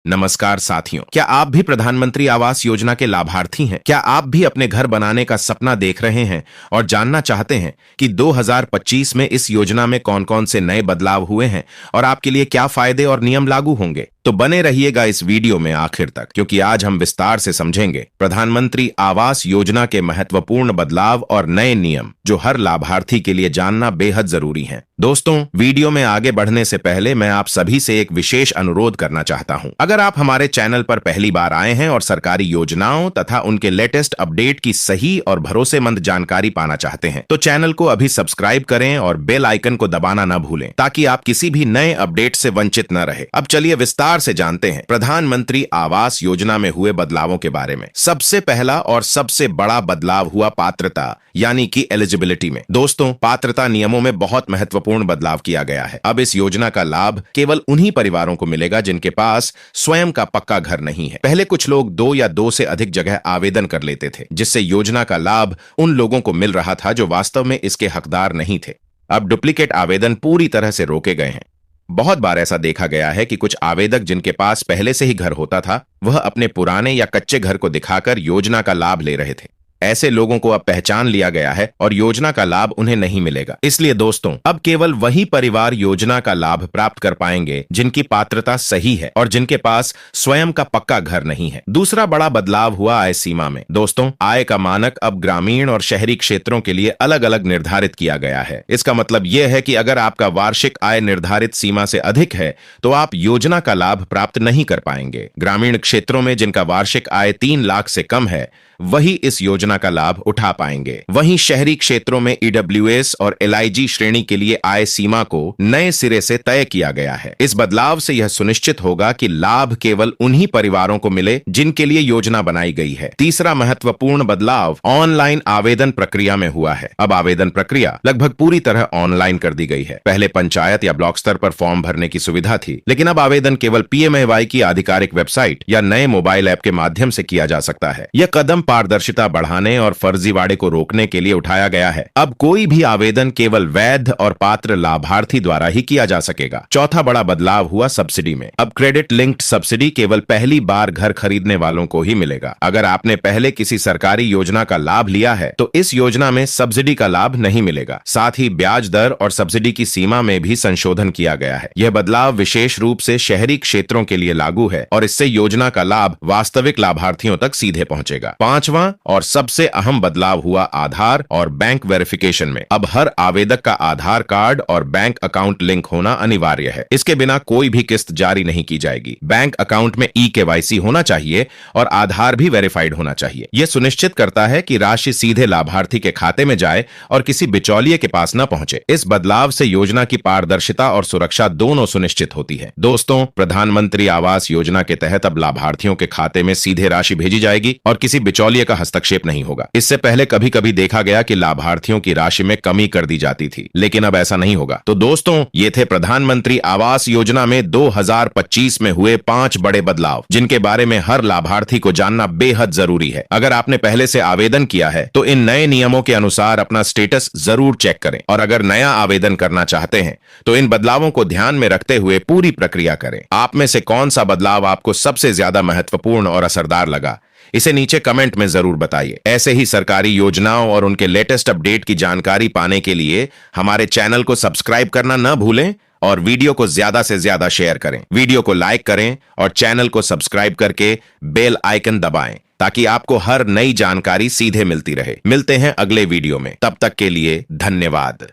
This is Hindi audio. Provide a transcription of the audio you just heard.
नमस्कार साथियों, क्या आप भी प्रधानमंत्री आवास योजना के लाभार्थी हैं? क्या आप भी अपने घर बनाने का सपना देख रहे हैं और जानना चाहते हैं कि 2025 में इस योजना में कौन-कौन से नए बदलाव हुए हैं और आपके लिए क्या फायदे और नियम लागू होंगे? तो बने रहिएगा इस वीडियो में आखिर तक, क्योंकि आज हम विस्तार से समझेंगे प्रधानमंत्री आवास योजना के महत्वपूर्ण बदलाव और नए नियम जो हर लाभार्थी के लिए जानना बेहद जरूरी है। दोस्तों, वीडियो में आगे बढ़ने से पहले मैं आप सभी से एक विशेष अनुरोध करना चाहता हूं। अगर आप हमारे चैनल पर पहली बार आए हैं और सरकारी योजनाओं तथा उनके लेटेस्ट अपडेट की सही और भरोसेमंद जानकारी पाना चाहते हैं, तो चैनल को अभी सब्सक्राइब करें और बेल आइकन को दबाना न भूलें, ताकि आप किसी भी नए अपडेट से वंचित न रहे। अब चलिए विस्तार से जानते हैं प्रधानमंत्री आवास योजना में हुए बदलावों के बारे में। सबसे पहला और सबसे बड़ा बदलाव हुआ पात्रता यानी कि एलिजिबिलिटी में। दोस्तों, पात्रता नियमों में बहुत महत्वपूर्ण बदलाव किया गया है। अब इस योजना का लाभ केवल उन्हीं परिवारों को मिलेगा जिनके पास स्वयं का पक्का घर नहीं है। पहले कुछ लोग 2 या 2 से अधिक जगह आवेदन कर लेते थे, जिससे योजना का लाभ उन लोगों को मिल रहा था जो वास्तव में इसके हकदार नहीं थे। अब डुप्लीकेट आवेदन पूरी तरह से रोके गए हैं। बहुत बार ऐसा देखा गया है कि कुछ आवेदक जिनके पास पहले से ही घर होता था, वह अपने पुराने या कच्चे घर को दिखाकर योजना का लाभ ले रहे थे। ऐसे लोगों को अब पहचान लिया गया है और योजना का लाभ उन्हें नहीं मिलेगा। इसलिए दोस्तों, अब केवल वही परिवार योजना का लाभ प्राप्त कर पाएंगे जिनकी पात्रता सही है और जिनके पास स्वयं का पक्का घर नहीं है। दूसरा बड़ा बदलाव हुआ आय सीमा में। दोस्तों, आय का मानक अब ग्रामीण और शहरी क्षेत्रों के लिए अलग अलग निर्धारित किया गया है। इसका मतलब यह है कि अगर आपका वार्षिक आय निर्धारित सीमा से अधिक है तो आप योजना का लाभ प्राप्त नहीं कर पाएंगे। ग्रामीण क्षेत्रों में जिनका वार्षिक आय 3 लाख से कम है, वही इस योजना का लाभ उठा पाएंगे। वहीं शहरी क्षेत्रों में ईडब्ल्यूएस और एलआईजी श्रेणी के लिए आय सीमा को नए सिरे से तय किया गया है। इस बदलाव से यह सुनिश्चित होगा कि लाभ केवल उन्हीं परिवारों को मिले जिनके लिए योजना बनाई गई है। तीसरा महत्वपूर्ण बदलाव ऑनलाइन आवेदन प्रक्रिया में हुआ है। अब आवेदन प्रक्रिया लगभग पूरी तरह ऑनलाइन कर दी गई है। पहले पंचायत या ब्लॉक स्तर पर फॉर्म भरने की सुविधा थी, लेकिन अब आवेदन केवल पीएमएवाई की आधिकारिक वेबसाइट या नए मोबाइल ऐप के माध्यम से किया जा सकता है। यह कदम पारदर्शिता बढ़ाने और फर्जीवाड़े को रोकने के लिए उठाया गया है। अब कोई भी आवेदन केवल वैध और पात्र लाभार्थी द्वारा ही किया जा सकेगा। चौथा बड़ा बदलाव हुआ सब्सिडी में। अब क्रेडिट लिंक्ड सब्सिडी केवल पहली बार घर खरीदने वालों को ही मिलेगा। अगर आपने पहले किसी सरकारी योजना का लाभ लिया है तो इस योजना में सब्सिडी का लाभ नहीं मिलेगा। साथ ही ब्याज दर और सब्सिडी की सीमा में भी संशोधन किया गया है। यह बदलाव विशेष रूप से शहरी क्षेत्रों के लिए लागू है और इससे योजना का लाभ वास्तविक लाभार्थियों तक सीधे पहुंचेगा। पांचवां और सबसे अहम बदलाव हुआ आधार और बैंक वेरिफिकेशन में। अब हर आवेदक का आधार कार्ड और बैंक अकाउंट लिंक होना अनिवार्य है। इसके बिना कोई भी किस्त जारी नहीं की जाएगी। बैंक अकाउंट में ई-केवाईसी होना चाहिए और आधार भी वेरीफाइड होना चाहिए। यह सुनिश्चित करता है कि राशि सीधे लाभार्थी के खाते में जाए और किसी बिचौलिए के पास न पहुंचे। इस बदलाव से योजना की पारदर्शिता और सुरक्षा दोनों सुनिश्चित होती है। दोस्तों, प्रधानमंत्री आवास योजना के तहत अब लाभार्थियों के खाते में सीधे राशि भेजी जाएगी और किसी बिचौलिए का हस्तक्षेप नहीं होगा। इससे पहले कभी कभी देखा गया कि लाभार्थियों की राशि में कमी कर दी जाती थी, लेकिन अब ऐसा नहीं होगा। तो दोस्तों, ये थे प्रधानमंत्री आवास योजना में 2025 में हुए 5 बड़े बदलाव, जिनके बारे में हर लाभार्थी को जानना बेहद जरूरी है। अगर आपने पहले से आवेदन किया है तो इन नए नियमों के अनुसार अपना स्टेटस जरूर चेक करें और अगर नया आवेदन करना चाहते हैं तो इन बदलावों को ध्यान में रखते हुए पूरी प्रक्रिया करें। आप में से कौन सा बदलाव आपको सबसे ज्यादा महत्वपूर्ण और असरदार लगा, इसे नीचे कमेंट में जरूर बताइए। ऐसे ही सरकारी योजनाओं और उनके लेटेस्ट अपडेट की जानकारी पाने के लिए हमारे चैनल को सब्सक्राइब करना न भूलें और वीडियो को ज्यादा से ज्यादा शेयर करें। वीडियो को लाइक करें और चैनल को सब्सक्राइब करके बेल आइकन दबाएं, ताकि आपको हर नई जानकारी सीधे मिलती रहे। मिलते हैं अगले वीडियो में, तब तक के लिए धन्यवाद।